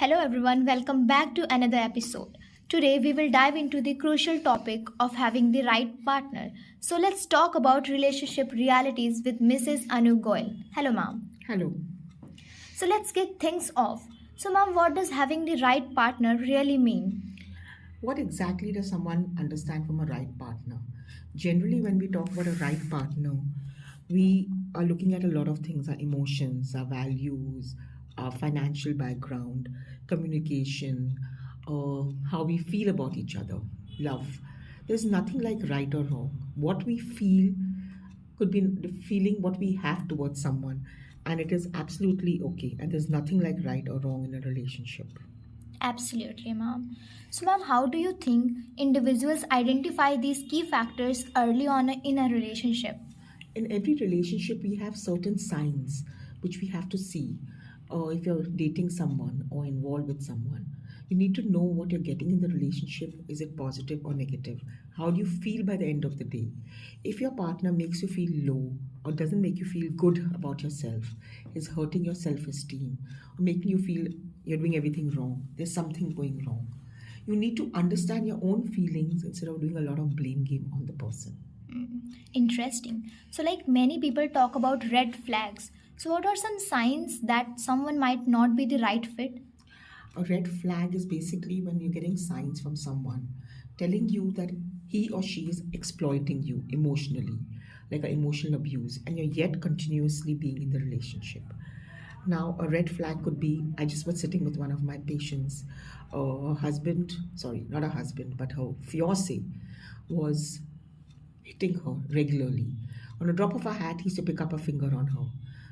Hello, everyone. Welcome back to another episode. Today, we will dive into the crucial topic of having the right partner. So, let's talk about relationship realities with Mrs. Anu Goyal. Hello, ma'am. Hello. So, let's get things off. So, ma'am, what does having the right partner really mean? What exactly does someone understand from a right partner? Generally, when we talk about a right partner, we are looking at a lot of things our emotions, our values, our financial background, communication, how we feel about each other, love. There's nothing like right or wrong. What we feel could be the feeling what we have towards someone, and it is absolutely okay. And there's nothing like right or wrong in a relationship. Absolutely, ma'am. So, ma'am, how do you think individuals identify these key factors early on in a relationship? In every relationship we have certain signs which we have to see. If you're dating someone or involved with someone, you need to know what you're getting in the relationship. Is it positive or negative? How do you feel by the end of the day? If your partner makes you feel low or doesn't make you feel good about yourself, is hurting your self-esteem or making you feel you're doing everything wrong, there's something going wrong. You need to understand your own feelings instead of doing a lot of blame game on the person. Interesting. So, like many people talk about red flags. So, what are some signs that someone might not be the right fit? A red flag is basically when you're getting signs from someone telling you that he or she is exploiting you emotionally, like an emotional abuse, and you're yet continuously being in the relationship. Now, a red flag could be I just was sitting with one of my patients. Her husband, sorry, not a husband, but her fiance was hitting her regularly. On a drop of a hat, he used to pick up a finger on her,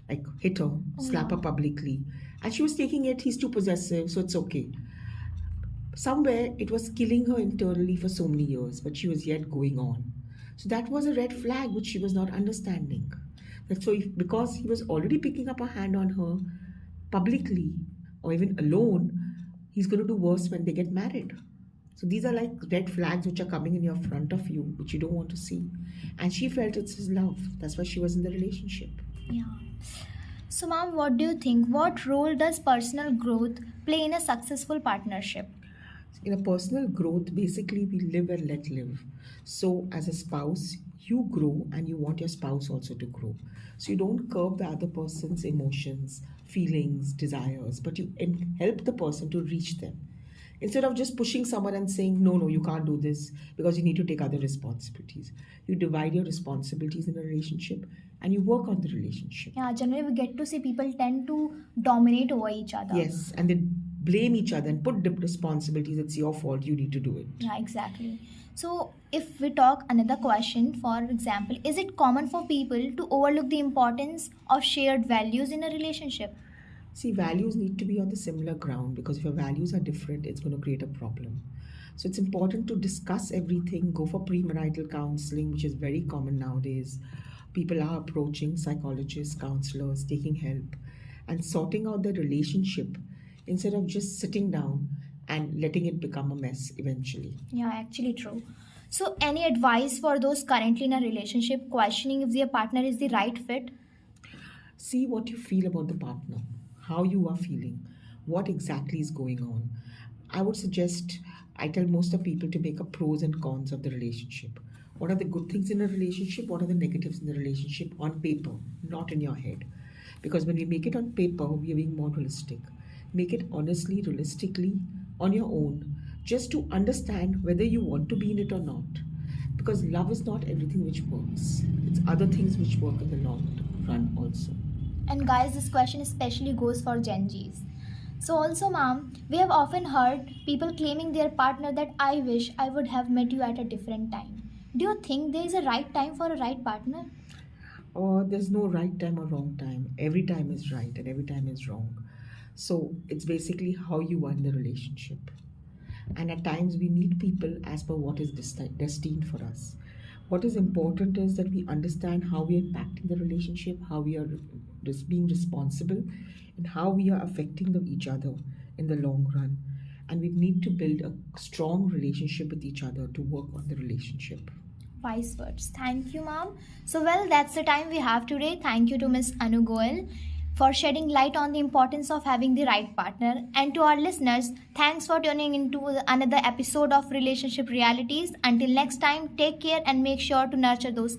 like hit her, Oh, slap her no. publicly. And she was taking it, he's too possessive, so it's okay. Somewhere it was killing her internally for so many years, but she was yet going on. So that was a red flag which she was not understanding. That so if, because he was already picking up a hand on her publicly or even alone, he's going to do worse when they get married. So these are like red flags which are coming in your front of you, which you don't want to see. And she felt it's his love. That's why she was in the relationship. Yeah. So, ma'am, what do you think? What role does personal growth play in a successful partnership? In a personal growth, basically we live and let live. So as a spouse, you grow and you want your spouse also to grow. So you don't curb the other person's emotions, feelings, desires, but you help the person to reach them. Instead of just pushing someone and saying, no, no, you can't do this because you need to take other responsibilities. You divide your responsibilities in a relationship and you work on the relationship. Yeah, generally we get to see people tend to dominate over each other. Yes, and they blame each other and put the responsibilities. It's your fault. You need to do it. Yeah, exactly. So, if we talk another question, for example, is it common for people to overlook the importance of shared values in a relationship? See, values need to be on the similar ground because if your values are different, it's going to create a problem. So it's important to discuss everything, go for premarital counseling, which is very common nowadays. People are approaching psychologists, counselors, taking help, and sorting out their relationship instead of just sitting down and letting it become a mess eventually. Yeah, actually true. So, any advice for those currently in a relationship questioning if their partner is the right fit? See what you feel about the partner, how you are feeling, what exactly is going on. I would suggest, I tell most of people to make a pros and cons of the relationship. What are the good things in a relationship? What are the negatives in the relationship on paper, not in your head? Because when we make it on paper, we are being more realistic. Make it honestly, realistically, on your own, just to understand whether you want to be in it or not. Because love is not everything which works, it's other things which work in the long run also. And guys, this question especially goes for Gen Zs. So, also, ma'am, we have often heard people claiming their partner that I wish I would have met you at a different time. Do you think there is a right time for a right partner? Or there's no right time or wrong time. Every time is right and every time is wrong. So it's basically how you are in the relationship. And at times we meet people as per what is destined for us. What is important is that we understand how we are impacting the relationship, how we are just being responsible, and how we are affecting each other in the long run. And we need to build a strong relationship with each other to work on the relationship. Wise words. Thank you, ma'am. So, well, that's the time we have today. Thank you to Miss Anu Goel for shedding light on the importance of having the right partner. And to our listeners, thanks for tuning into another episode of Relationship Realities. Until next time, take care and make sure to nurture those